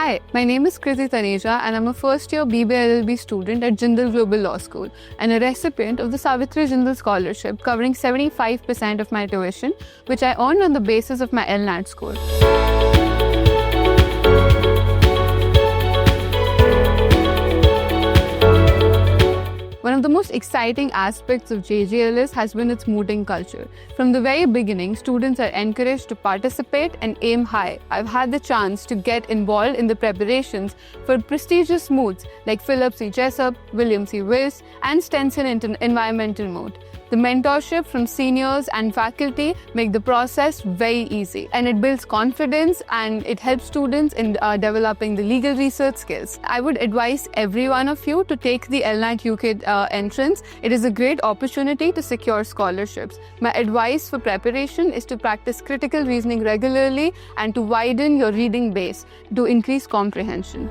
Hi, my name is Kriti Taneja and I'm a first-year BBA LLB student at Jindal Global Law School and a recipient of the Savitri Jindal Scholarship covering 75% of my tuition, which I earned on the basis of my LNAT score. One of the most exciting aspects of JGLS has been its mooting culture. From the very beginning, students are encouraged to participate and aim high. I've had the chance to get involved in the preparations for prestigious moots like Philip C. Jessup, William C. Wills, and Stenson Environmental Moot. The mentorship from seniors and faculty make the process very easy, and it builds confidence and it helps students in developing the legal research skills. I would advise every one of you to take the LNAT UK entrance. It is a great opportunity to secure scholarships. My advice for preparation is to practice critical reasoning regularly and to widen your reading base to increase comprehension.